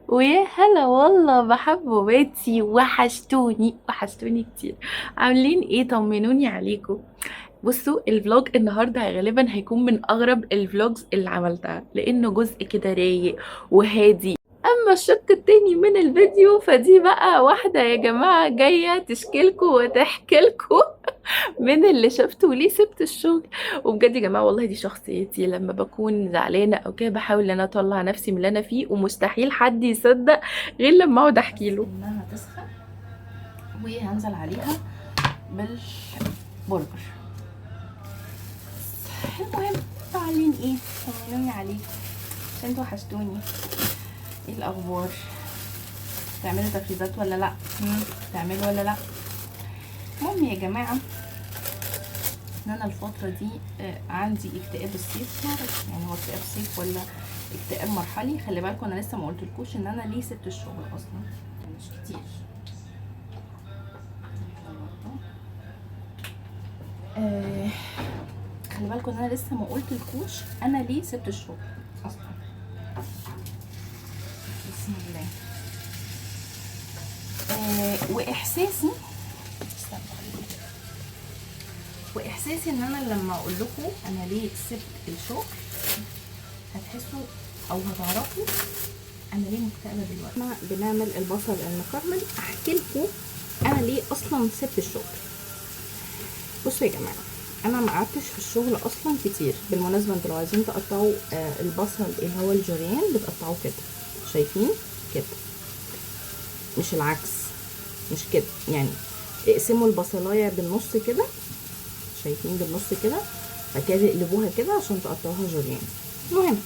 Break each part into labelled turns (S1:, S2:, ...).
S1: ويا هلا والله بحبوباتي، وحشتوني كتير. عاملين ايه؟ طمنوني عليكم. بصوا، الفلوج النهارده غالبا هيكون من اغرب الفلوجز اللي عملتها، لانه جزء كده رايق وهادي. اما الشق التاني من الفيديو فدي بقى واحده يا جماعه جايه تشكيلكوا وتحكيلكوا من اللي شفته وليه سبت الشغل. وبجد يا جماعه والله دي شخصيتي، لما بكون زعلانه او كده بحاول ان انا اطلع نفسي من اللي انا فيه، ومستحيل حد يصدق غير لما اقعد احكي له. انها تسخن وهنزل عليها بالبرجر. المهم، انتوا عاملين ايه؟ طمنوني عليكم عشان انتوا وحشتوني. ايه الاخبار؟ تعملوا تفريزات ولا لا؟ تعملوا ولا لا؟ المهم يا جماعه، ان انا الفتره دي عندي اكتئاب الصيف، معرفش يعني هو اكتئاب صيف ولا اكتئاب مرحلي. خلي بالكم انا لسه ما قلتلكوش ان انا ليه سبت الشغل اصلا، مش كتير. آه خلي بالكم ان انا لسه ما قلتلكوش انا ليه سبت الشغل اصلا. بسم الله. واحساسي، واحساسي ان انا لما اقول لكم انا ليه سبت الشغل هتحسوا او هتعرفوا انا ليه مكتئبه دلوقتي. احنا بنعمل البصل المكرمل، احكي لكم انا ليه اصلا سبت الشغل. بصوا يا جماعه، انا ما قعدتش في الشغل اصلا كتير. بالمناسبه انتوا لو عايزين تقطعوا البصل اللي هو الجوليان بتقطعوه كده، شايفين كده، مش العكس، مش كده يعني. اقسموا البصلايه بالنص كده، شايفين بالنص كده، بعد كده تقلبوها كده عشان تقطعوها جوليان. المهم،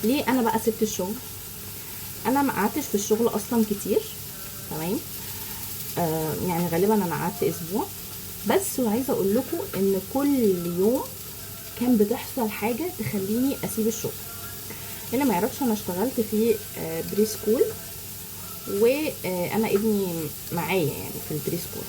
S1: ليه انا بقى سبت الشغل؟ انا ما قعدتش في الشغل اصلا كتير، تمام. يعني غالبا انا قعدت اسبوع بس، وعايزه اقول لكم ان كل يوم كان بتحصل حاجه تخليني اسيب الشغل. اللي ما يعرفش، انا اشتغلت في بري سكول، وانا ابني معايا يعني في البري سكول.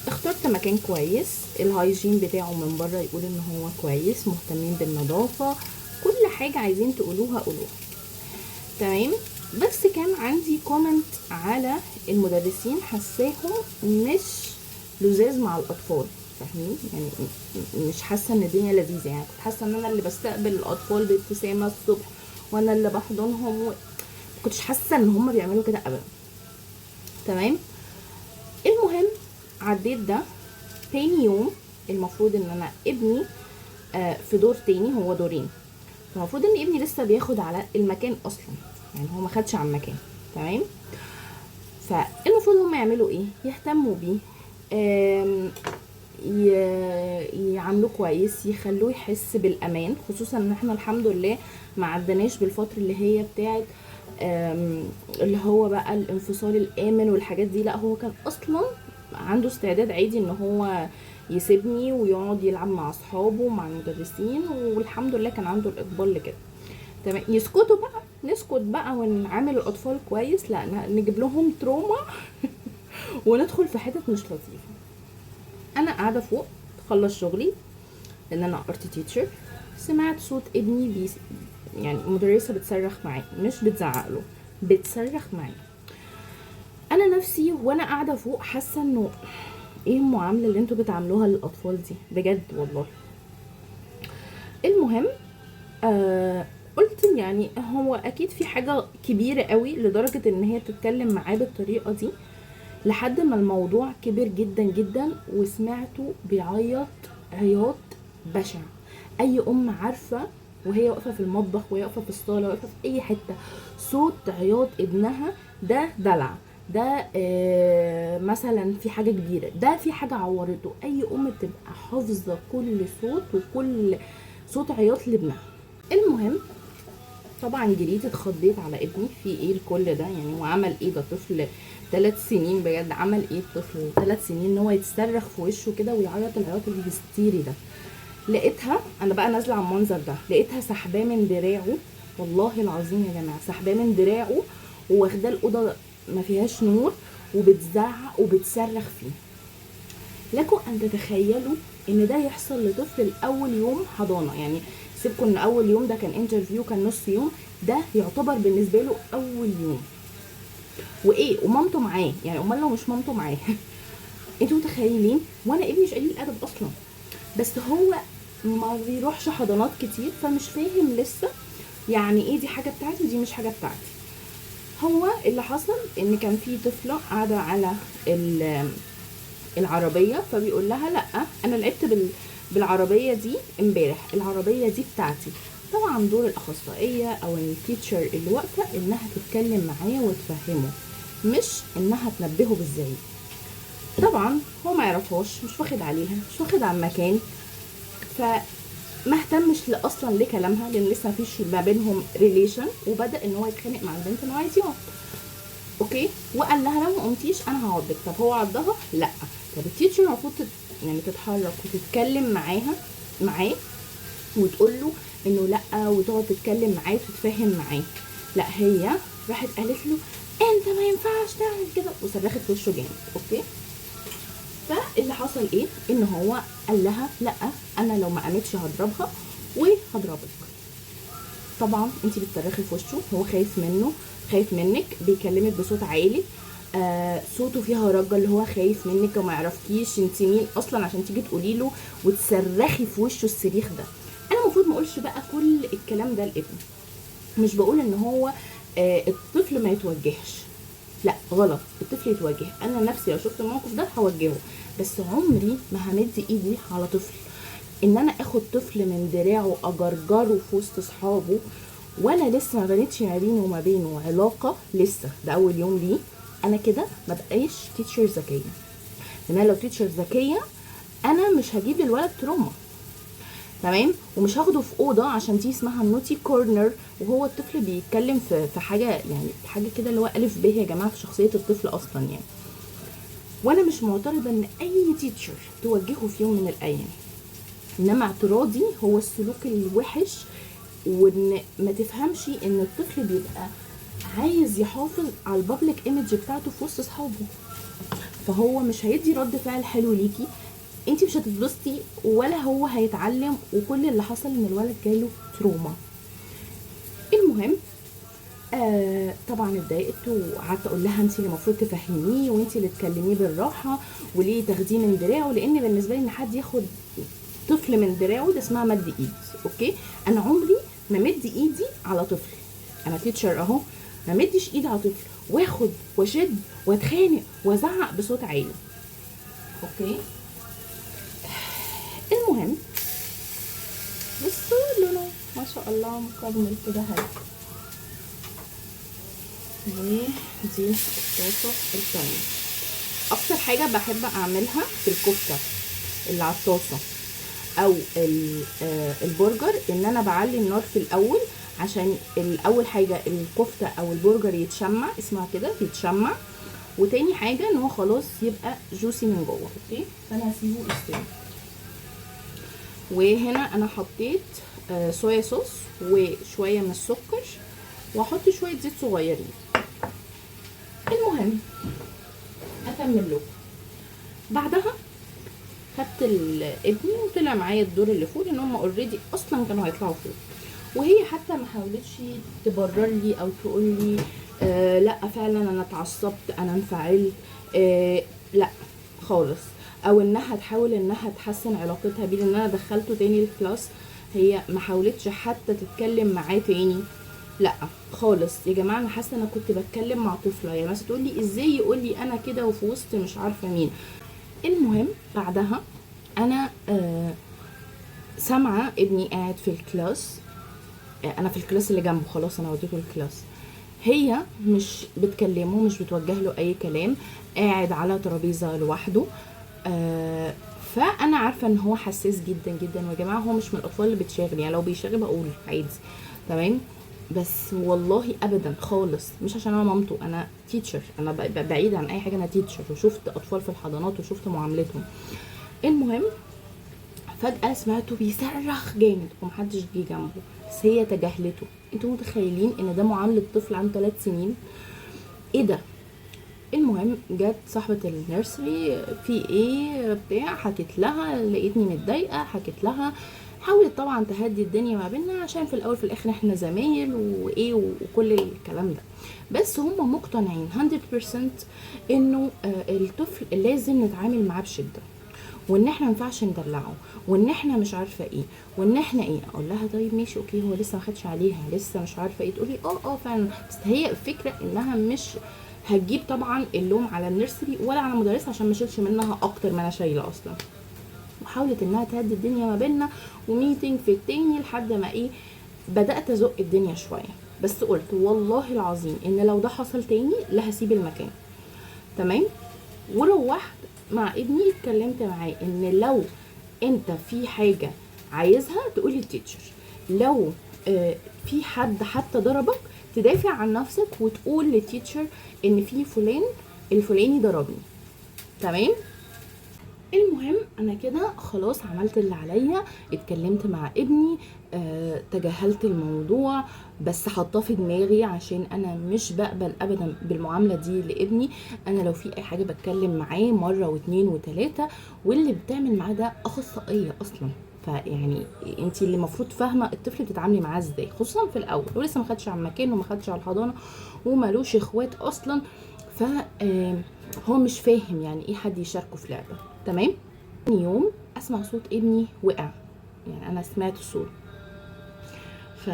S1: اخترت مكان كويس، الهايجين بتاعه من بره يقول ان هو كويس، مهتمين بالنظافه، كل حاجه عايزين تقولوها قولوها، تمام. بس كان عندي كومنت على المدرسين، حساهم مش لذاذ مع الاطفال، فاهمين يعني؟ مش حاسه ان الدنيا لذيذه. يعني كنت حاسه ان انا اللي بستقبل الاطفال بابتسامه الصبح، وانا اللي بحضنهم كنتش حاسه ان هم بيعملوا كده ابدا، تمام. المهم، عديت ده. تاني يوم المفروض ان انا ابني في دور تاني، هو دورين، المفروض ان ابني لسه بياخد على المكان اصلا، يعني هو ما خدش على المكان، تمام. فالمفروض هم يعملوا ايه؟ يهتموا بيه، يعاملوه كويس، يخلوه يحس بالامان، خصوصا ان احنا الحمد لله ما عدناش بالفتره اللي هي بتاعت اللي هو بقى الانفصال الامن والحاجات دي. لا، هو كان اصلا عنده استعداد عادي ان هو يسيبني ويقعد يلعب مع اصحابه ومع المدرسين، والحمد لله كان عنده الاقبال لكده، تمام. يسكتوا بقى، نسكت بقى ونعامل الاطفال كويس؟ لا، نجيب لهم تروما وندخل في حتت مش لطيفه. انا قاعده فوق خلص شغلي، لان انا ارت تيتشر، سمعت صوت ابني يعني مدرسه بتصرخ معاه، مش بتزعق له، بتصرخ معاه. انا نفسي وانا قاعده فوق حاسه انه ايه المعامله اللي انتوا بتعاملوها للاطفال دي بجد والله. المهم، قلت يعني هو اكيد في حاجه كبيره قوي لدرجه ان هي تتكلم معاه بالطريقه دي، لحد ما الموضوع كبر جدا جدا، وسمعته بيعيط عياط بشع. اي ام عارفه وهي واقفه في المطبخ، وهي واقفه في الصاله، واقفه في اي حته، صوت عياط ابنها ده دلع، ده مثلا في حاجه كبيره، ده في حاجه عورته. اي ام بتبقى حافظه كل صوت وكل صوت عياط لابنها. المهم، طبعا جريت اتخضيت على ابني، في ايه الكل ده يعني؟ وعمل ايه ده؟ طفل 3 سنين بجد، عمل ايه الطفل 3 سنين ان هو يتصرخ في وشه كده ويعيط العياط الهستيري ده؟ لقيتها انا بقى نازله على المنظر ده، لقيتها سحباه من دراعه، والله العظيم يا جماعه سحباه من دراعه واخداه الاوضه ما فيهاش نور، وبتزعق وبتصرخ فيه. لكم ان تتخيلوا ان ده يحصل لطفل الاول يوم حضانه؟ يعني سيبكم ان اول يوم ده كان انترفيو، كان نص يوم، ده يعتبر بالنسبه له اول يوم. وايه ومامته معاه، يعني امال لو مش مامته معاه انتوا متخيلين؟ وانا ابني مش قليل ادب اصلا، بس هو ما بيروحش حضانات كتير فمش فاهم لسه يعني ايه دي حاجه بتاعتي ودي مش حاجه بتاعتي. هو اللي حصل ان كان في طفله قاعده على العربيه، فبيقول لها لا انا لعبت بالعربيه دي امبارح، العربيه دي بتاعتي. طبعا دور الاخصائيه او التيتشر اللي واقفه انها تتكلم معاه وتفهمه، مش انها تنبهه بالزعيق. طبعا هو ما يعرفهاش، مش واخد عليها، مش واخد على المكان، فما اهتمش اصلا لكلامها لان لسه مفيش ما بينهم ريليشن، وبدا ان هو يتخانق مع البنت ان هو عايز يقعد. اوكي، وقال لها لو ما قمتيش انا هعضك. طب هو عضها؟ لا. طب التيتشر المفروض يعني تتحرك وتتكلم معاه وتقول له انه لا، وتقعد تتكلم معاه وتتفاهم معاه. لا، هي راحت قالت له انت ما ينفعش تعمل كده وصرخت في وشه جامد. اوكي، فاللي حصل ايه؟ ان هو قال لها لا انا لو ما قامتش هضربها وهضربك. طبعا انت بتصرخي في وشه، هو خايف منه، خايف منك، بيكلمك بصوت عالي، صوته فيها رجه، اللي هو خايف منك وما يعرفكيش انت مين اصلا عشان تيجي تقولي له وتصرخي في وشه الصريخ ده. انا المفروض ما اقولش بقى كل الكلام ده لابني، مش بقول ان هو الطفل ما يتوجهش، لا غلط، الطفل يتوجه. انا نفسي لو شفت الموقف ده هوجهه، بس عمري ما همد ايدي على طفل. ان انا اخد طفل من دراعه اجرجره في وسط اصحابه وانا لسه ما بنتش ما بيني وما بينه علاقه، لسه ده اول يوم ليه، انا كده ما بقاش تيتشر ذكيه. لان انا لو تيتشر ذكيه انا مش هجيب للولد تروما، تمام، ومش هاخده في اوضه عشان دي اسمها النوتي كورنر وهو الطفل بيتكلم في حاجه، يعني حاجه كده اللي هو الف ب يا جماعه في شخصيه الطفل اصلا يعني. وانا مش معترضه ان اي تيتشر توجهه في يوم من الايام، انما اعتراضي هو السلوك الوحش، وان ما تفهمش ان الطفل بيبقى عايز يحافظ على البابليك ايمج بتاعته في وسط اصحابه، فهو مش هيدي رد فعل حلو ليكي، انت مش هتتبسطي ولا هو هيتعلم، وكل اللي حصل ان الولد جاله تروما. المهم طبعا اتضايقت وقعدت اقول لها انت اللي المفروض تفهميه وانت اللي تكلميه بالراحه وليه تاخديه من دراعه، لان بالنسبه لي ان حد ياخد طفل من دراعه ده اسمها مد ايد. اوكي، انا عمري ما مد ايدي على طفل، انا تيتشر اهو، ما مدش ايدي على طفل واخد واشد واتخانق وازعق بصوت عالي. اوكي، المهم بصوا لونه ما شاء الله مكمل كده حلو. ودي الطاسه الثانيه. اكتر حاجه بحب اعملها في الكفته اللي على الطاسه او البرجر ان انا بعلي النار في الاول، عشان اول حاجه الكفته او البرجر يتشمع، اسمها كده يتشمع، وتاني حاجه ان هو خلاص يبقى جوسي من جوه. اوكي، فانا هسيبه يستوي. وهنا انا حطيت صويا صوص وشويه من السكر، واحط شويه زيت صغيرين. المهم اكمل له. بعدها خدت ابني وطلع معايا الدور اللي فوق، لان هم اوريدي اصلا كانوا هيطلعوا فوق، وهي حتى ما حاولتش تبرر لي او تقول لي لا فعلا انا اتعصبت انا انفعلت، لا خالص، او انها تحاول انها تحسن علاقتها بيه، لان انا دخلته تاني الكلاس، هي ما حاولتش حتى تتكلم معاه تاني، لا خالص يا جماعه. انا حاسه انا كنت بتكلم مع طفله، يعني مثلا تقول لي ازاي يقول لي انا كده وفي وسط مش عارفه مين. المهم بعدها انا سامعه ابني قاعد في الكلاس، انا في الكلاس اللي جنبه، خلاص انا وديته الكلاس، هي مش بتكلمه، مش بتوجه له اي كلام، قاعد على ترابيزه لوحده. فانا عارفه ان هو حساس جدا جدا، ويا جماعه هو مش من الاطفال اللي بتشاغل، يعني لو بيشاغل بقول عادي تمام، بس والله ابدا خالص، مش عشان انا مامته، انا تيتشر، انا بعيد عن اي حاجه، انا تيتشر وشفت اطفال في الحضانات وشفت معاملتهم. المهم فجاه سمعته بيصرخ جامد ومحدش جه جنبه، بس هي تجاهلته. انتوا متخيلين ان ده معامله طفل عنده 3 سنين؟ ايه ده؟ المهم جت صاحبه النيرسري في ايه بتاع، حكت لها لقيتني متضايقه، حكت لها حاولت طبعا تهدي الدنيا ما بيننا، عشان في الاول في الاخر احنا زمايل وايه وكل الكلام ده. بس هم مقتنعين 100% انه الطفل لازم نتعامل معاه بشده، وان احنا ما ينفعش ندلعه، وان احنا مش عارفه ايه، وان احنا ايه. اقول لها طيب ماشي اوكي، هو لسه ما خدش عليها، لسه مش عارفه ايه. تقولي فعلا. بس هي الفكره انها مش هتجيب طبعا اللوم على النيرسري ولا على المدرسه، عشان ما شيلش منها اكتر ما انا شايله اصلا. وحاولت انها تهدي الدنيا ما بيننا، وميتنج في التاني لحد ما ايه بدات ازق الدنيا شويه. بس قلت والله العظيم ان لو ده حصل تاني لا هسيب المكان. تمام. وروحت مع ابني اتكلمت معاه ان لو انت في حاجه عايزها تقولي التيتشر، لو في حد حتى ضربك تدافع عن نفسك وتقول للتيتشر ان في فلان الفلاني ضربني. تمام. المهم انا كده خلاص عملت اللي عليا، اتكلمت مع ابني، تجاهلت الموضوع، بس حطاه في دماغي عشان انا مش بقبل ابدا بالمعامله دي لابني. انا لو في اي حاجه بتكلم معاه مره واتنين وتلاته، واللي بتعمل معاه ده اخصائيه اصلا. فيعني انت اللي المفروض فاهمه الطفل بتتعاملي معاه ازاي، خصوصا في الاول ولسه ما خدش على المكان وما خدش على الحضانه ومالوش اخوات اصلا. ف هو مش فاهم يعني ايه حد يشاركه في لعبه. تمام. تاني يوم اسمع صوت ابني وقع، يعني انا سمعت صوت. ف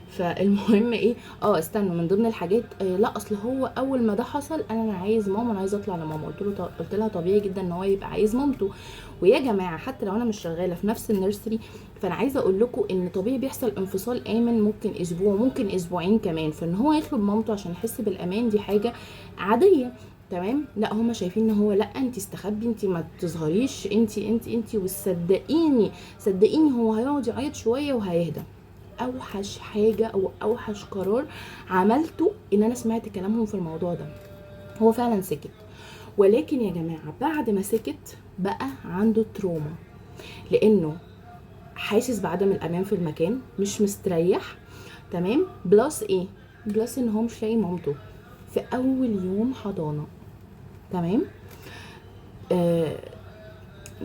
S1: فالمهم ايه استنوا، من ضمن الحاجات لا اصل هو اول ما ده حصل انا عايز ماما، انا عايز اطلع لماما. قلت لها طبيعي جدا ان هو يبقى عايز مامته. ويا جماعه حتى لو انا مش شغاله في نفس النيرسري، فانا عايزه اقول لكم ان طبيعي بيحصل انفصال امن، ممكن اسبوع ممكن اسبوعين كمان، فان هو يطلب مامته عشان يحس بالامان دي حاجه عاديه. تمام. لا هم شايفين ان هو لا انت استخبي، انت ما تظهريش، انت وصدقيني صدقيني هو هيقعد يعيط شويه وهيهدى. اوحش حاجه او اوحش قرار عملته ان انا سمعت كلامهم في الموضوع ده. هو فعلا سكت، ولكن يا جماعه بعد ما سكت بقى عنده تروما، لانه حاسس بعدم الامان في المكان، مش مستريح. تمام. بلس ايه؟ بلس ان هو مش لاقي مامته في اول يوم حضانه. تمام.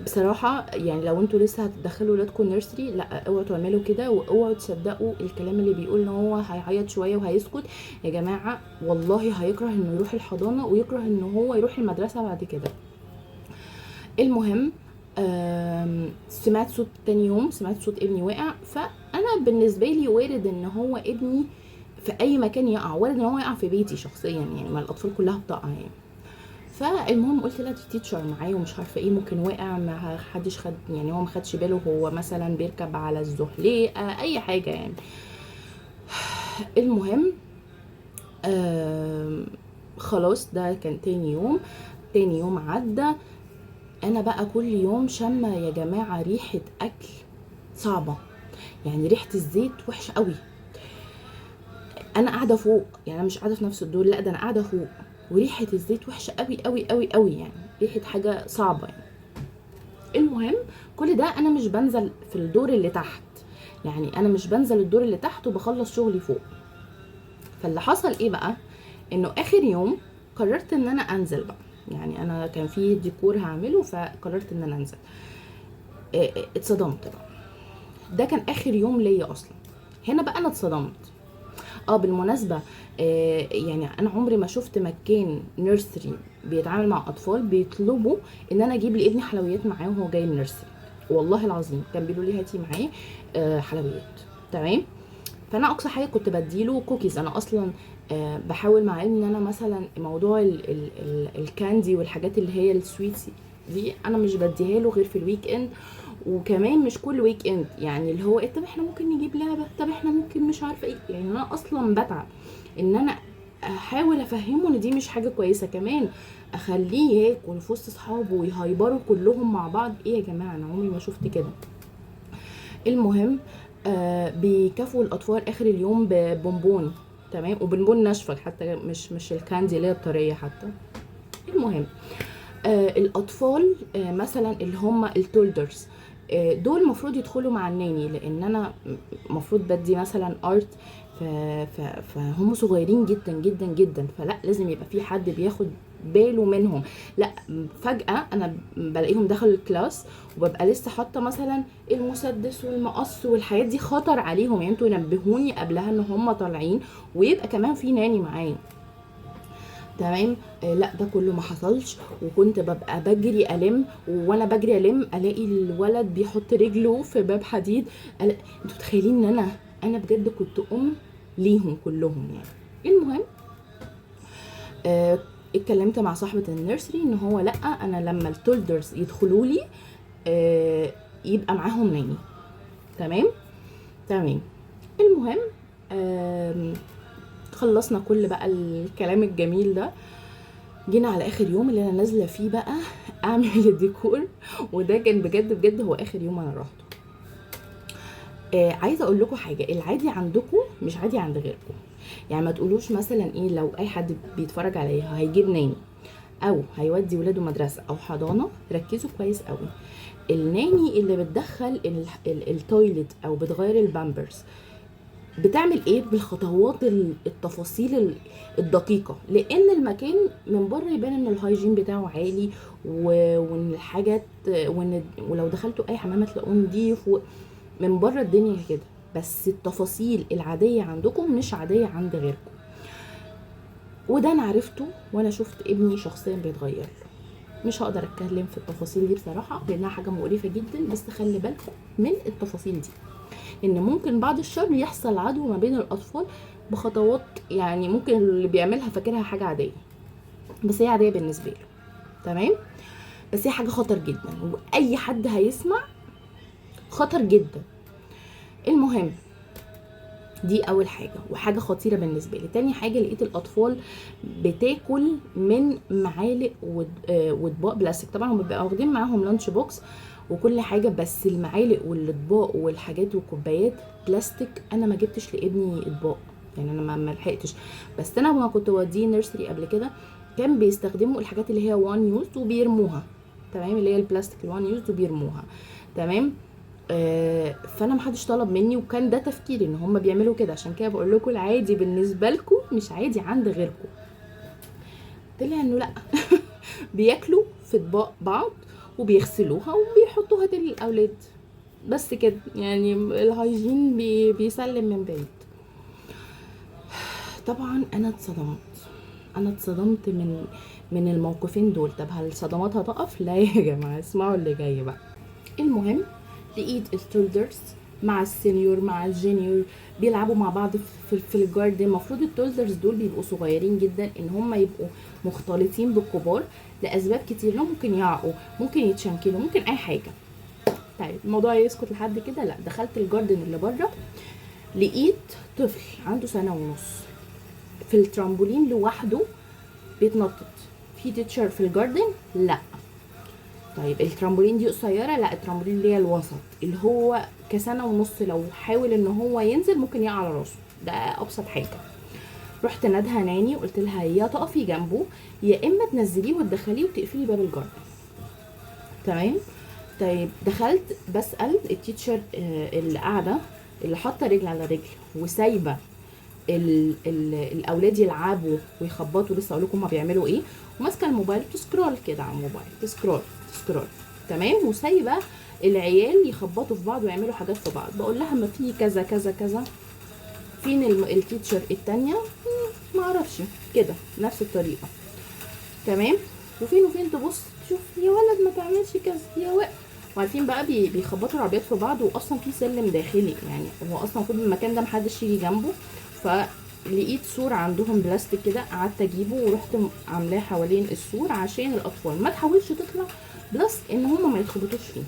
S1: بصراحه يعني لو انتوا لسه هتدخلوا ولادكم نيرسري، لا اوعوا تعملوا كده، واوعوا تصدقوا الكلام اللي بيقول ان هو هيعيط شويه وهيسكت. يا جماعه والله هيكره انه يروح الحضانه، ويكره ان هو يروح المدرسه بعد كده. المهم سمعت صوت تاني يوم، سمعت صوت ابني وقع. فانا بالنسبه لي وارد ان هو ابني في اي مكان يقع، وارد ان هو يقع في بيتي شخصيا، يعني ما الاطفال كلها بتقع يعني. فالمهم قلت لها دي تيتشر معايا ومش عارفه ايه، ممكن وقع ما حدش خد، يعني هو ما خدش باله، هو مثلا بيركب على الزحليقه اي حاجه يعني. المهم خلاص ده كان تاني يوم. تاني يوم عدى، انا بقى كل يوم شامه يا جماعه ريحه اكل صعبه، يعني ريحه الزيت وحشه قوي. انا قاعده فوق، يعني انا مش قاعده في نفس الدور، لا ده انا قاعده فوق، وريحه الزيت وحشه قوي قوي قوي قوي، يعني ريحه حاجه صعبه يعني. المهم كل ده انا مش بنزل في الدور اللي تحت، يعني انا مش بنزل الدور اللي تحت وبخلص شغلي فوق. فاللي حصل ايه بقى، انه اخر يوم قررت ان انا انزل بقى، يعني انا كان في ديكور هعمله فقررت ان انا انزل. اتصدمت بقى، ده كان اخر يوم ليا اصلا. هنا بقى انا اتصدمت. بالمناسبة يعني انا عمري ما شفت مكان نيرسري بيتعامل مع اطفال بيطلبوا ان انا اجيب لابني حلويات معاه وهو جاي النيرسري. والله العظيم كان بيقولوا لي هاتي معاه حلويات. تمام. فانا اقصى حاجه كنت بديله كوكيز. انا اصلا بحاول مع ابني ان انا مثلا موضوع الكاندي والحاجات اللي هي السويتس دي انا مش بديها له غير في الويك اند، وكمان مش كل ويك اند، يعني اللي هو طب احنا ممكن نجيب لعبه، طب احنا ممكن مش عارفه ايه. يعني انا اصلا بتعب ان انا احاول افهمه ان دي مش حاجه كويسه، كمان اخليه ياكل في وسط اصحابه ويهيبروا كلهم مع بعض. ايه يا جماعه، انا عمري ما شفت كده. المهم بيكافئوا الاطفال اخر اليوم ببونبون. تمام. وبونبون ناشفه حتى، مش الكاندي اللي هي الطريه حتى. المهم الاطفال مثلا اللي هم التولدرز دول المفروض يدخلوا مع الناني، لان انا المفروض بدي مثلا ارت، فهم صغيرين جدا جدا جدا، فلا لازم يبقى في حد بياخد باله منهم. لا فجأة انا بلاقيهم دخلوا الكلاس وببقى لسه حاطه مثلا المسدس والمقص والحاجات دي خطر عليهم، يعني انتوا نبهوني قبلها ان هم طالعين، ويبقى كمان في ناني معايا. تمام. لا ده كله ما حصلش، وكنت ببقى بجري الم، وانا بجري الم الاقي الولد بيحط رجله في باب حديد. انتوا متخيلين ان انا بجد كنت ليهم كلهم يعني. المهم اتكلمت مع صاحبة النيرسري ان هو لا، انا لما التولدرز يدخلوا لي يبقى معاهم ناني. تمام. المهم خلصنا كل بقى الكلام الجميل ده، جينا على اخر يوم اللي انا نازله فيه بقى اعمل الديكور، وده كان بجد هو اخر يوم انا رحته. عايزه اقول لكم حاجه، العادي عندكم مش عادي عند غيركم. يعني ما تقولوش مثلا ايه لو اي حد بيتفرج عليها هيجيب ناني او هيودي ولاده مدرسه او حضانه، ركزوا كويس قوي. الناني اللي بتدخل التويلت او بتغير البامبرز بتعمل ايه بالخطوات التفاصيل الدقيقه، لان المكان من بره يبان ان الهايجين بتاعه عالي وان الحاجات ولو دخلتوا اي حمام تلاقوه نضيف من بره الدنيا كده، بس التفاصيل العاديه عندكم مش عاديه عند غيركم. وده انا عرفته وانا شفت ابني شخصيا بيتغير له. مش هقدر اتكلم في التفاصيل دي بصراحه لانها حاجه مقرفه جدا، بس خلي بالكم من التفاصيل دي، ان ممكن بعد الشر يحصل عدوى ما بين الاطفال بخطوات، يعني ممكن اللي بيعملها فاكرها حاجه عاديه بس هي عاديه بالنسبه له. تمام. بس هي حاجه خطر جدا، واي حد هيسمع خطر جدا. المهم دي اول حاجه وحاجه خطيره بالنسبه لي. تاني حاجه لقيت الاطفال بتاكل من معالق واطباق بلاستيك. طبعا هم بيبقوا واخدين معاهم لانش بوكس وكل حاجه، بس المعالق والاطباق والحاجات والكوبايات بلاستيك. انا ما جبتش لابني اطباق، يعني انا ما لحقتش، بس انا لما كنت بوديه نيرسري قبل كده كان بيستخدموا الحاجات اللي هي وان يوز وبيرموها. تمام. اللي هي البلاستيك الوان يوز وبيرموها. تمام. فانا محدش طلب مني، وكان ده تفكيري ان هم بيعملوا كده، عشان كده بقول لكم العادي بالنسبه لكم مش عادي عند غيركم. طلع انه لا بياكلوا في اطباق بعض وبيغسلوها وبيحطوها تاني للاولاد، بس كده يعني الهايجين بيسلم من بعيد. طبعا انا اتصدمت من الموقفين دول. طب هل الصدمات هتقف؟ لا يا جماعه، اسمعوا اللي جاي بقى. المهم لقيت التولدرز مع السينيور مع الجونيور بيلعبوا مع بعض في الجاردن. المفروض التولدرز دول بيبقوا صغيرين جدا ان هم يبقوا مختلطين بالكبار لاسباب كتير، لو ممكن يعقوا، ممكن يتشنكلوا، ممكن اي حاجه. طيب الموضوع يسكت لحد كده؟ لا. دخلت الجاردن اللي بره لقيت طفل عنده 1.5 سنة في الترامبولين لوحده بيتنطط. في تيتشر في الجاردن؟ لا. طيب الترامبولين دي قصيره؟ لا، الترامبولين اللي هي الوسط اللي هو ك1.5 سنة، لو حاول ان هو ينزل ممكن يقع على راسه، ده ابسط حاجه. رحت نادها ناني وقلت لها يا تقفي جنبه يا اما تنزليه وتدخليه وتقفلي باب الجاردن. تمام. طيب دخلت بسال التيتشر اللي قاعده اللي حاطه رجل على رجل وسايبه الاولاد يلعبوا ويخبطوا، لسه اقول لكم هما بيعملوا ايه، وماسكه الموبايل تسكرول كده على الموبايل، تسكرول. تمام. وسايبه العيال يخبطوا في بعض ويعملوا حاجات في بعض. بقول لها ما في كذا كذا كذا. فين التيتشر التانية؟ ما اعرفش، كده نفس الطريقه. تمام. وفين تبص تشوف يا ولد ما تعملش كذا يا ولد. وعارفين بقى بيخبطوا العربيات في بعض، واصلا في سلم داخلي، يعني هو اصلا المفروض المكان ده محدش يجي جنبه. فلقيت سور عندهم بلاستيك كده، قعدت اجيبه ورحت عاملاه حوالين السور عشان الاطفال ما تحاولش تطلع، بلس ان هم ما يتخبطوش فيه.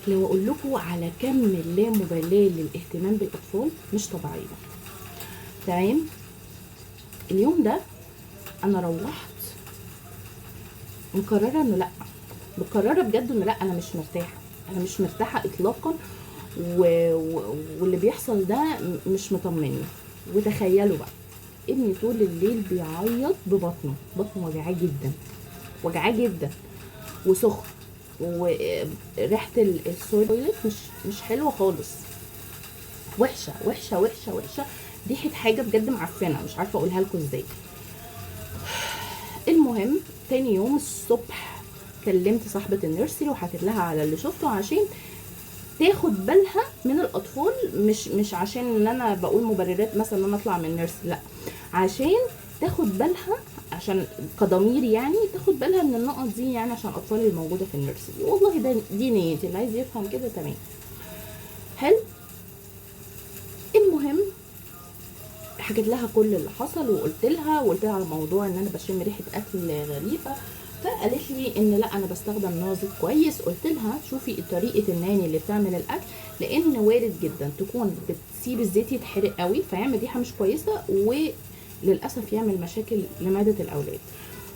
S1: لو اقول لكم على كم اللامبالاه للاهتمام بالاطفال مش طبيعيه. تمام. اليوم ده انا روحت مقرره انه لا، مقرره بجد انه لا، انا مش مرتاحه اطلاقا، واللي بيحصل ده مش مطمني. وتخيلوا بقى ابني طول الليل بيعيط ببطنه، بطنه وجعاه جدا وسخن، وريحه التويلت مش حلوه خالص، وحشه. ريحه حاجه بجد معفنه، مش عارفه اقولها لكم ازاي. المهم تاني يوم الصبح كلمت صاحبه النيرسري وحكيت لها على اللي شفته عشان تاخد بالها من الاطفال، مش عشان ان انا بقول مبررات مثلا ان انا اطلع من النيرسري، لا، عشان تاخد بالها، عشان كضمير يعني تاخد بالها من النقط دي، يعني عشان الاطفال اللي موجوده في النيرسري. والله ده دي نيتي، اللي عايز يفهم كده تمام. حلو. المهم حكيت لها كل اللي حصل وقلت لها على موضوع ان انا بشم ريحه اكل غريبه، فقالت لي ان لا انا بستخدم نازل كويس. قلت لها شوفي طريقه الناني اللي بتعمل الاكل، لان وارد جدا تكون بتسيب الزيت يتحرق قوي فيعمل ريحه مش كويسه، وللاسف يعمل مشاكل لمعده الاولاد.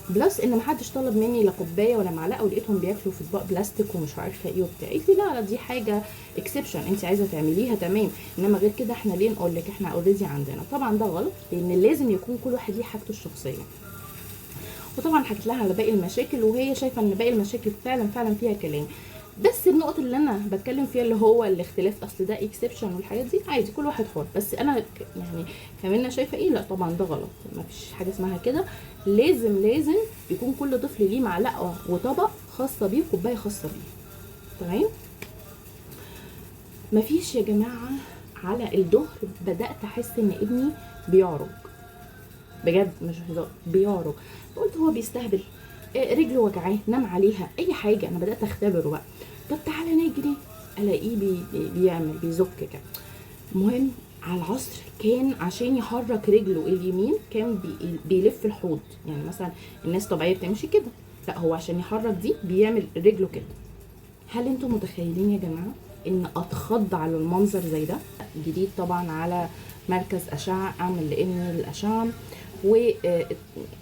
S1: بلس ان محدش طلب مني لا كوبايه ولا معلقه، ولقيتهم بياكلوا في اطباق بلاستيك ومش عارفه ايه وبتاع. قلت لي لا دي حاجه اكسبشن، انت عايزه تعمليها تمام، انما غير كده احنا ليه نقول لك، احنا اوريدي عندنا. طبعا ده غلط، لان لازم يكون كل واحد ليه حاجته الشخصيه. وطبعا حكيت لها على باقي المشاكل، وهي شايفه ان باقي المشاكل فعلا فيها كلام. بس النقطه اللي انا بتكلم فيها اللي هو الاختلاف، اصل ده اكسبشن والحاجات دي عادي كل واحد حر، بس انا يعني كمان شايفه ايه، لا طبعا ده غلط، ما فيش حاجه اسمها كده. لازم يكون كل طفل ليه معلقه وطبق خاصه بيه وكوبايه خاصه بيه. تمام. مفيش يا جماعه، على الظهر بدات احس ان ابني بيعرج بجد، مش هزار، بيعرج. قلت هو بيستهبل، رجله وجعاه، نام عليها، اي حاجه. انا بدات اختبره بقى، طب تعالى نجري، الاقيه بيعمل بيزك كده. المهم على العصر كان عشان يحرك رجله اليمين كان بيلف الحوض، يعني مثلا الناس طبيعيه بتمشي كده، لا هو عشان يحرك دي بيعمل رجله كده. هل انتم متخيلين يا جماعه ان اتخض على المنظر زي ده؟ جديد طبعا على مركز اشعه اعمل لان الاشعه، و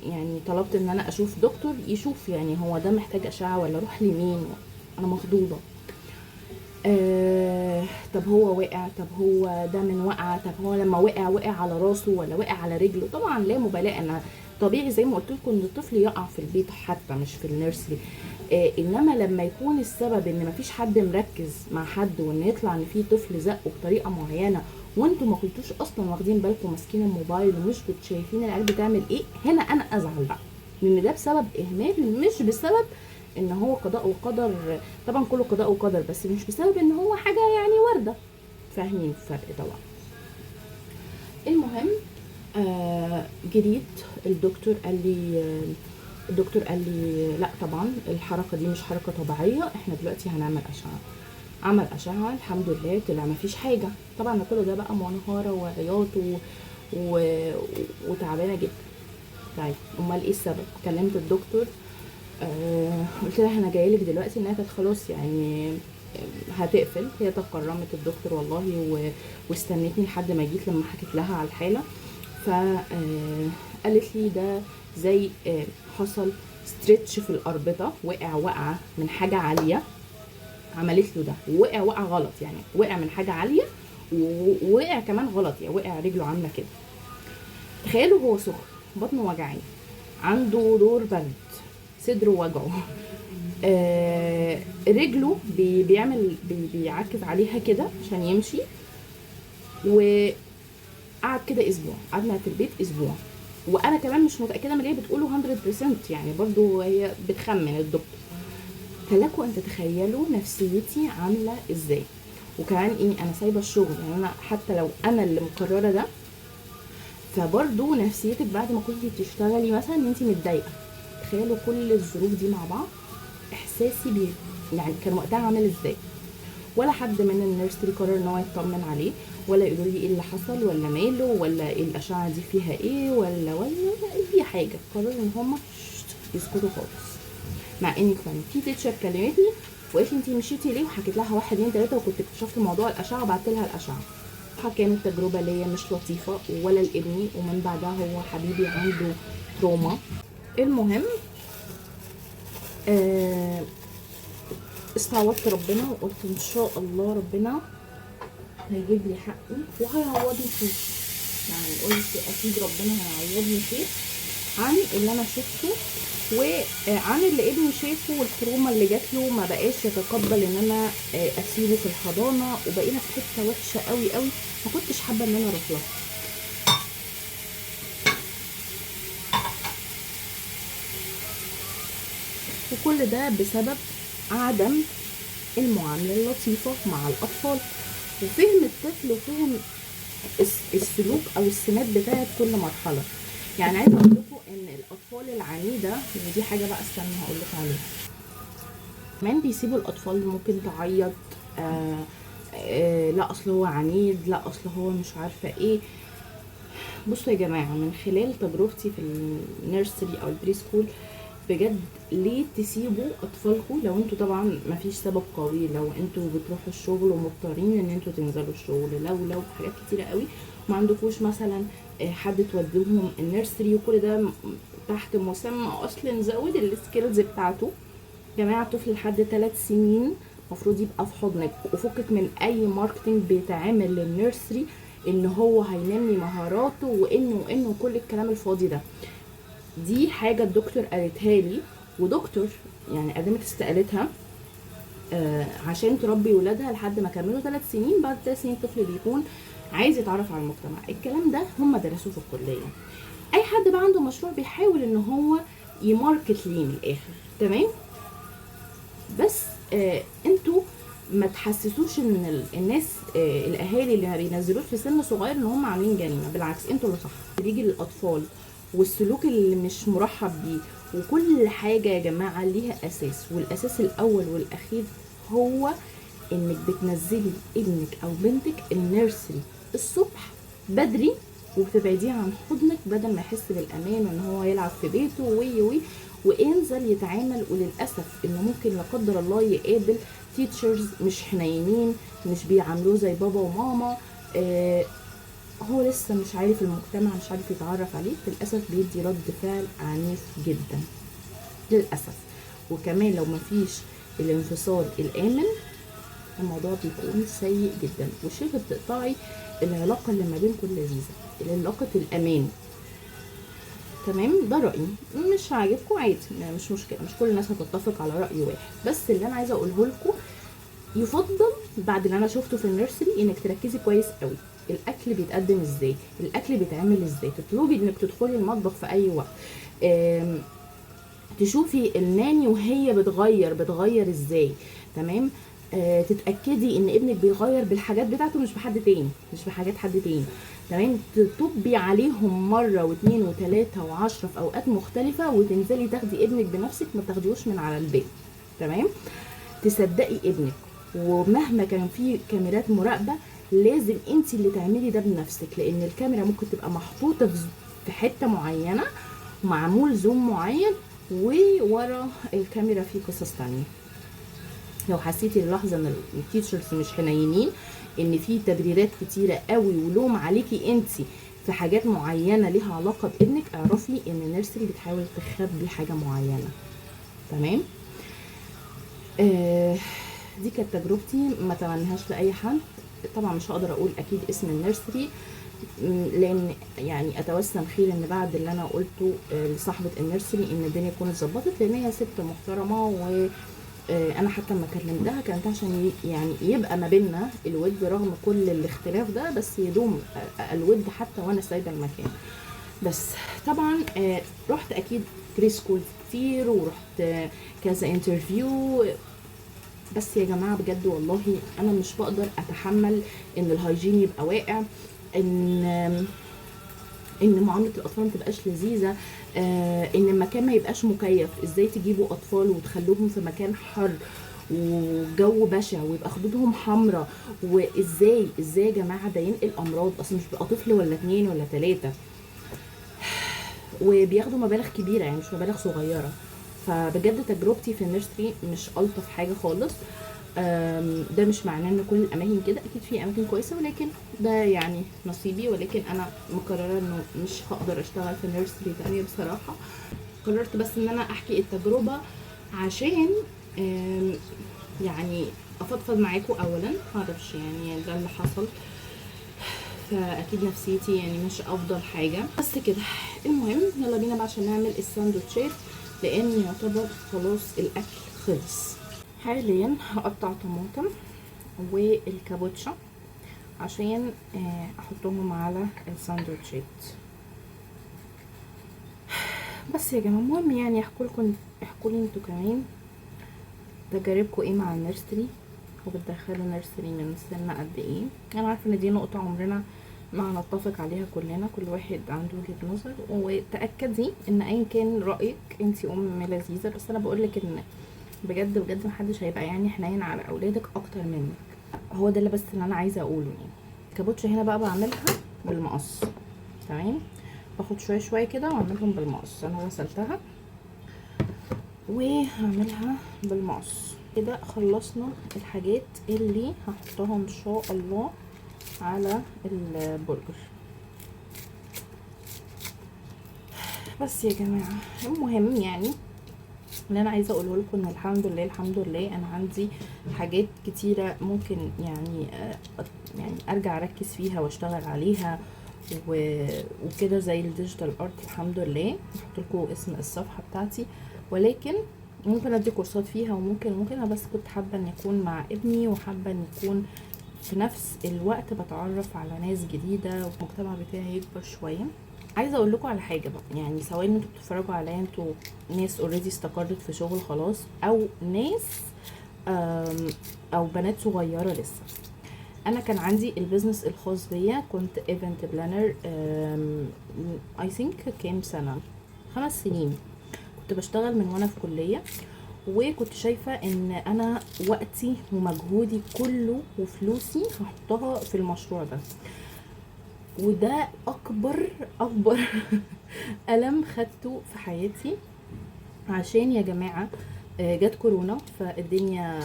S1: يعني طلبت ان انا اشوف دكتور يشوف يعني هو ده محتاج اشعه ولا اروح لمين. انا مخضوضه. طب هو وقع، طب هو ده من وقع، طب هو لما وقع على راسه ولا وقع على رجله؟ طبعا لا مبالاه، انا طبيعي زي ما قلت لكم ان الطفل يقع في البيت حتى مش في النيرسري. انما لما يكون السبب ان مفيش حد مركز مع حد، وان يطلع ان في طفل زقه بطريقه معينه وانتم ما كنتوش اصلا واخدين بالكم ماسكين الموبايل ومش كنتوا شايفين العيال بتعمل ايه، هنا انا ازعل بقى، لان ده بسبب اهمال مش بسبب ان هو قضاء وقدر. طبعا كله قضاء وقدر، بس مش بسبب ان هو حاجه يعني وارده. فاهمين الفرق طبعا. المهم جريت الدكتور قال لي لا طبعا الحركه دي مش حركه طبيعيه، احنا دلوقتي هنعمل اشعه. عمل اشعه الحمد لله طلع ما فيش حاجه. طبعا كل ده بقى منهاره وعياط وتعبانه جدا. طيب امال ايه السبب؟ كلمت الدكتور، قلت لها انا جايه لك دلوقتي، انها كانت خلاص يعني هتقفل. هي تكرمت الدكتور والله واستنتني لحد ما جيت لما حكيت لها على الحاله. فقالت لي ده زي حصل ستريتش في الاربطه، وقع من حاجه عاليه، عملت له ده. وقع غلط، يعني وقع من حاجه عاليه ووقع كمان غلط، يعني وقع رجله عامله كده. تخيلوا هو سخن، بطنه وجعان، عنده دور برد، صدره وجعه، رجله بيعمل بيعكز عليها كده عشان يمشي، وقعد كده اسبوع. قعدنا في البيت اسبوع، وانا كمان مش متاكده من اللي هي بتقوله 100%، يعني برضو هي بتخمن الدكتور. فلكم ان تتخيلوا نفسيتي عامله ازاي. وكمان ايه، انا سايبه الشغل، يعني انا حتى لو انا اللي مقرره ده، فبرضو نفسيتك بعد ما كنتي بتشتغلي مثلا ان انت متضايقه. تخيلوا كل الظروف دي مع بعض، احساسي يعني كان وقتها عامل ازاي. ولا حد من النيرسري قرر ان هو يطمن عليه، ولا يقولوا لي ايه اللي حصل ولا ماله ولا ايه الاشعه دي فيها ايه ولا اي حاجه. قرروا ان هم يسكتوا خالص. مع ان كان في تيتشر كلمتني وقالت لي انت مشيتي ليه، وحكيت لها 1 2 3 وكنت اكتشفت موضوع الاشعه وبعت لها الاشعه. كانت تجربه ليا مش لطيفه ولا لابني، ومن بعدها هو حبيبي عنده تروما. المهم استعوضت ربنا وقلت ان شاء الله ربنا هيجيب لي حقي وهيعوضني فيه. يعني قلت اكيد ربنا هيعوضني فيه عن اللي انا شفته وعن اللي ابني شافه، والتروما اللي جات له ما بقاش يتقبل ان انا اسيبه في الحضانه، وبقينا في حته وحشه قوي قوي ما كنتش حابه ان انا اروح لها. وكل ده بسبب عدم المعاملة اللطيفة مع الأطفال وفهم الطفل وفهم السلوك أو السمات بتاعت كل مرحلة. يعني عايزة أقول لكم إن الأطفال العنيدة، ودي حاجة بقى استنى هقول لكم عليها، كمان بيسيبوا الأطفال ممكن تعيط، لا أصل هو عنيد، لا أصل هو مش عارفة إيه. بصوا يا جماعة، من خلال تجربتي في النيرسري أو البري سكول، بجد ليه تسيبوا اطفالكم لو انتوا طبعا مفيش سبب قوي، لو انتوا بتروحوا الشغل ومضطرين ان انتوا تنزلوا الشغل، لو حاجات كتيره قوي ما عندكوش مثلا حد توديهم النيرسري، وكل ده تحت مسمى اصل نزود السكيلز بتاعته. يا جماعه الطفل لحد 3 سنين المفروض يبقى في حضنك، وفكك من اي ماركتنج بيتعمل للنيرسري ان هو هينمي مهاراته وانه كل الكلام الفاضي ده. دي حاجة الدكتور قالتها لي، ودكتور يعني قدمت استقالتها عشان تربي ولادها لحد ما كملوا 3 سنين. بعد 3 سنين الطفل بيكون عايز يتعرف على المجتمع. الكلام ده هم درسوه في الكلية. اي حد بقى عنده مشروع بيحاول ان هو يماركت ليه من الاخر، تمام؟ بس انتوا ما تحسسوش ان الناس الاهالي اللي ما بينزلوش في سن صغير ان هم عاملين جريمه. بالعكس انتوا اللي صح. بيجي للاطفال والسلوك اللي مش مرحب بيه وكل حاجه يا جماعه ليها اساس، والاساس الاول والاخير هو انك بتنزلي ابنك او بنتك النيرسري الصبح بدري وبتبعديه عن حضنك بدل ما يحس بالامان ان هو يلعب في بيته وي وينزل يتعامل. وللاسف انه ممكن لا قدر الله يقابل تيتشرز مش حنينين، مش بيعاملوه زي بابا وماما، هو لسه مش عارف المجتمع، مش عارف يتعرف عليه. للاسف بيدي رد فعل عنيف جدا للاسف. وكمان لو مفيش الانفصال الامن الموضوع بيكون سيء جدا، وشبه بتقطعي العلاقه اللي ما بينكم لذيذه، علاقه الامان. تمام؟ ده رايي، مش عاجبكم عادي، مش مشكله، مش كل الناس هتتفق على راي واحد. بس اللي انا عايزه اقوله لكم، يفضل بعد اللي انا شفته في النيرسري انك تركزي كويس قوي الاكل بيتقدم ازاي، الاكل بيتعمل ازاي، تطلبي انك تدخلي المطبخ في اي وقت، تشوفي الناني وهي بتغير ازاي، تمام؟ تتاكدي ان ابنك بيغير بالحاجات بتاعته مش بحد تاني، مش بحاجات حد تاني، تمام؟ تطبي عليهم مره واثنين وثلاثه وعشرة في اوقات مختلفه، وتنزلي تاخدي ابنك بنفسك، ما تاخديهوش من على البيت، تمام؟ تصدقي ابنك، ومهما كان في كاميرات مراقبه لازم انت اللي تعملي ده بنفسك، لان الكاميرا ممكن تبقى محطوطه في حته معينه، معمول زوم معين، وورا الكاميرا في قصص تانية. لو حسيتي اللحظه ان التيتشرز مش حنينين، ان في تبريرات كتيره قوي ولوم عليكي انت في حاجات معينه ليها علاقه بابنك، اعرفي ان النيرسري بتحاول تخبي حاجه معينه، تمام؟ دي كانت تجربتي، ما تمنهاش لاي حد. طبعا مش هقدر اقول اكيد اسم النيرسري، لان يعني اتوسم خير ان بعد اللي انا قلته لصاحبه النيرسري ان الدنيا تكون اتظبطت، لان هي ست محترمه، وانا حتى لما كلمتها كانت عشان يعني يبقى ما بيننا الود رغم كل الاختلاف ده، بس يدوم الود حتى وانا سايبه المكان. بس طبعا رحت اكيد بري سكول كتير، ورحت كذا انترفيو، بس يا جماعه بجد والله انا مش بقدر اتحمل ان الهايجين يبقى واقع، ان معامله الاطفال ما تبقاش لذيذه، ان المكان ما يبقاش مكيف. ازاي تجيبوا اطفال وتخلوهم في مكان حر وجو بشع ويبقى خدودهم حمراء، وازاي يا جماعه ده ينقل امراض، اصلا مش بيبقى طفل ولا 2 ولا 3، وبياخدوا مبالغ كبيره يعني مش مبالغ صغيره. فبجد تجربتي في النيرسري مش الطف حاجه خالص. ده مش معناه ان كل الاماكن كده، اكيد في اماكن كويسه، ولكن ده يعني نصيبي. ولكن انا مقرره انه مش هقدر اشتغل في النيرسري تانية بصراحه. قررت بس ان انا احكي التجربه عشان يعني افضفض معاكم اولا، معرفش يعني ده اللي حصل، فاكيد نفسيتي يعني مش افضل حاجه. بس كده، المهم يلا بينا بقى عشان نعمل الساندوتشات، لان يعتبر خلاص الاكل خلص. حاليا هقطع طماطم والكابوتشا عشان احطهم على الساندوتشات. بس يا جماعه المهم يعني احكوا لي انتوا كمان تجاربكم ايه مع النيرسري، وبتدخلوا نيرسري من سن قد ايه. انا عارفه ان دي نقطه عمرنا ما هنتفق عليها كلنا، كل واحد عنده وجهه نظر، وتاكدي ان ايا كان رايك انتي لذيذه، بس انا بقولك ان بجد بجد محدش هيبقى يعني حنين على اولادك اكتر منك. هو ده اللي بس اللي انا عايزه اقوله. يعني الكابوتشا هنا بقى بعملها بالمقص، تمام. باخد شويه شويه كده واعملهم بالمقص. انا غسلتها وهعملها بالمقص كده. خلصنا الحاجات اللي هحطها ان شاء الله على البرجر. بس يا جماعه المهم يعني اللي انا عايزه اقوله لكم ان الحمد لله الحمد لله انا عندي حاجات كتيره ممكن يعني يعني ارجع اركز فيها واشتغل عليها وكده، زي الديجيتال ارت. الحمد لله هحط لكم اسم الصفحه بتاعتي، ولكن ممكن ادي كورسات فيها وممكن انا بس كنت حابه ان يكون مع ابني، وحابه ان يكون في نفس الوقت بتعرف على ناس جديده والمجتمع بتاعي يكبر شويه. عايزه اقول لكم على حاجه بقى، يعني سواء انتوا بتتفرجوا عليا انتوا ناس اوريدي استقرت في شغل خلاص، او ناس او بنات صغيره لسه. انا كان عندي البيزنس الخاص بيا، كنت ايفنت بلانر اي ثينك كام سنه، 5 سنين. كنت بشتغل من وانا في كليه، وكنت شايفه ان انا وقتي ومجهودي كله وفلوسي هحطها في المشروع ده. وده اكبر ألم خدته في حياتي، عشان يا جماعة جت كورونا فالدنيا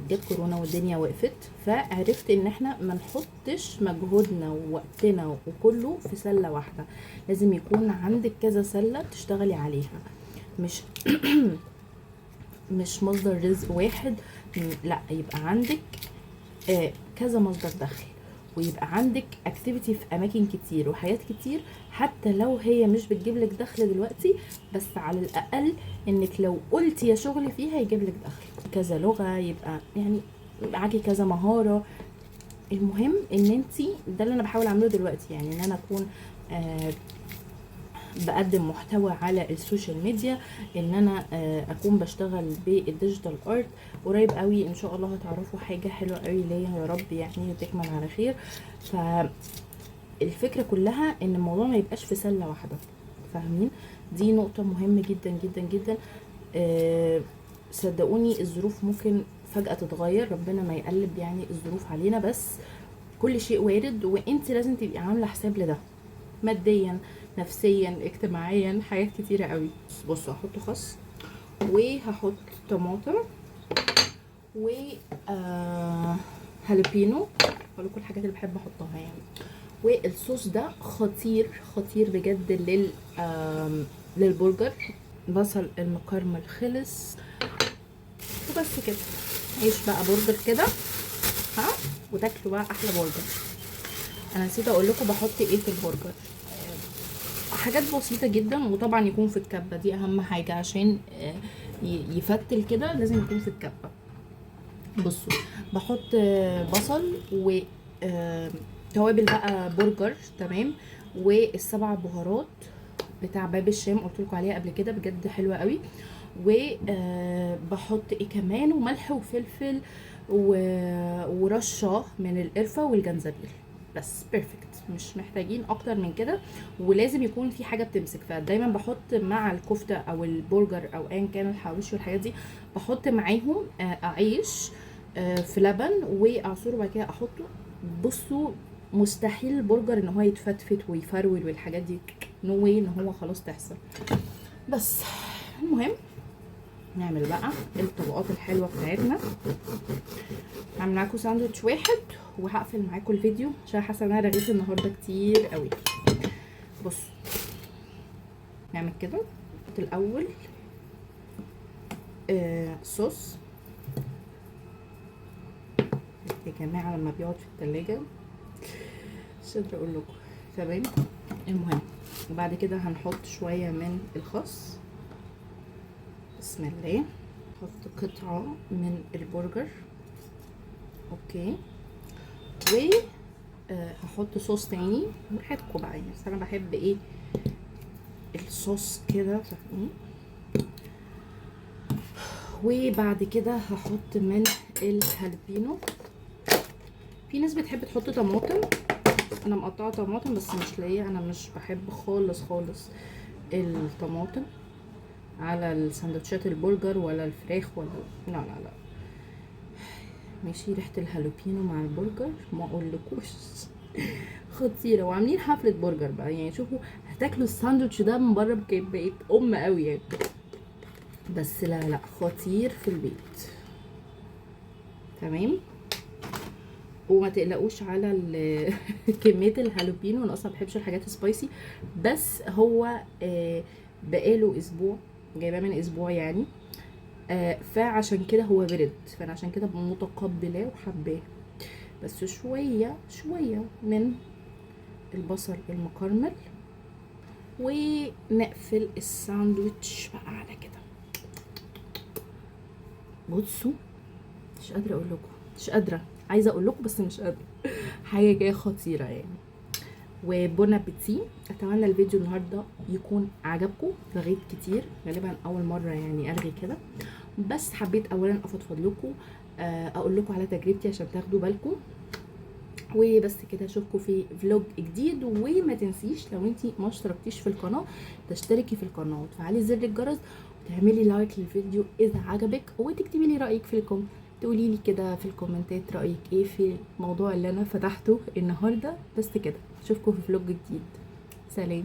S1: جت كورونا والدنيا وقفت. فعرفت ان احنا ما نحطش مجهودنا ووقتنا وكله في سلة واحدة، لازم يكون عندك كذا سلة تشتغلي عليها، مش مش مصدر رزق واحد. لا، يبقى عندك كذا مصدر دخل، ويبقى عندك اكتيفيتي في اماكن كتير وحاجات كتير، حتى لو هي مش بتجيب لك دخل دلوقتي، بس على الاقل انك لو قلتي يا شغل فيها يجيب لك دخل. كذا لغه، يبقى يعني معاكي كذا مهاره. المهم ان انتي، ده اللي انا بحاول اعمله دلوقتي، يعني ان انا اكون بقدم محتوى على السوشيال ميديا، ان انا اكون بشتغل بالديجيتال ارت. قريب قوي ان شاء الله هتعرفوا حاجه حلوه قوي ليا، يا رب يعني تكمل على خير. فالفكره كلها ان الموضوع ما يبقاش في سله واحده، فاهمين؟ دي نقطه مهمه جدا جدا جدا. صدقوني الظروف ممكن فجاه تتغير، ربنا ما يقلب يعني الظروف علينا، بس كل شيء وارد، وانت لازم تبقي عامله حساب لده، ماديا نفسيا اجتماعيا، حاجات كتيره قوي. بصوا هحط خس، وهحط طماطم، و هالبينو. اقول لكم الحاجات اللي بحب احطها يعني. والصوص ده خطير خطير بجد للبرجر. بصل المكرمل خلص، وبس كده. عيش بقى برجر كده، ها، وتاكلوا بقى احلى برجر. انا نسيت اقول لكم بحط ايه في البرجر، حاجات بسيطة جدا، وطبعا يكون في الكبة، دي اهم حاجة عشان يفتل كده، لازم يكون في الكبة. بصوا بحط بصل و توابل بقى برجر، تمام، والسبع بهارات بتاع باب الشام، قلت لكم عليها قبل كده، بجد حلوة قوي. وبحط ايه كمان، وملح وفلفل ورشة من القرفة والجنزبيل، بس بيرفكت، مش محتاجين اكتر من كده. ولازم يكون في حاجه بتمسك، فدايما بحط مع الكفته او البرجر او ايا كان الحواوشي والحاجات دي، بحط معاهم عيش في لبن واعصره، وبعد كده احطه. بصوا مستحيل البرجر ان هو يتفتفت ويفرول والحاجات دي، نو واي ان هو خلاص تحصل. بس المهم نعمل بقى الطبقات الحلوه بتاعتنا. هعمل معاكم ساندوتش واحد وهقفل معاكم الفيديو عشان حاسه ان انا رغيت النهارده كتير قوي. بصوا نعمل كده. الاول صوص يا جماعه لما بيقعد في التلاجة مش قادره اقول لكم، تمام. المهم وبعد كده هنحط شويه من الخس، بسم الله. نحط قطعه من البرجر، اوكي. و هحط صوص تاني براحتكم بقى، يعني بس انا بحب ايه الصوص كده فاهمين. وبعد كده هحط من الهالبينو. في ناس بتحب تحط طماطم، انا مقطعه طماطم بس مش لاقيه، انا مش بحب خالص خالص الطماطم على السندوتشات البرجر ولا الفراخ ولا لا لا لا. ماشي، ريحه الهالوبينو مع البرجر ما اقولكوش خطيره. وعاملين حفله برجر بقى، يعني شوفوا هتاكلوا الساندوتش ده من بره بقيت قوي يعني، بس لا لا خطير في البيت. تمام. وما تقلقوش على كميه الهالوبينو، انا اصلا ما بحبش الحاجات سبايسي، بس هو بقاله اسبوع، جايباه من اسبوع يعني، فعشان كده هو برد، فانا عشان كده متقبلاه وحباه. بس شويه شويه من البصل المكرمل، ونقفل الساندوتش بقى على كده. بصوا مش قادره اقول لكم، مش قادره، عايزه اقول لكم بس مش قادره حاجه جايه خطيره يعني. وبون ابيتي. اتمنى الفيديو النهارده يكون عجبكم، رغيت كتير غالبا اول مره يعني ارغي كده، بس حبيت اولا افضفض لكم، اقول لكم على تجربتي عشان تاخدوا بالكم. وبس كده، اشوفكم في فلوج جديد. وما تنسيش لو انتي ما اشتركتيش في القناه تشتركي في القناه وتفعلي زر الجرس وتعملي لايك للفيديو اذا عجبك، وتكتبي لي رايك في تقولي لي كده في الكومنتات رايك ايه في الموضوع اللي انا فتحته النهارده. بس كده، اشوفكم في فلوج جديد. سلام.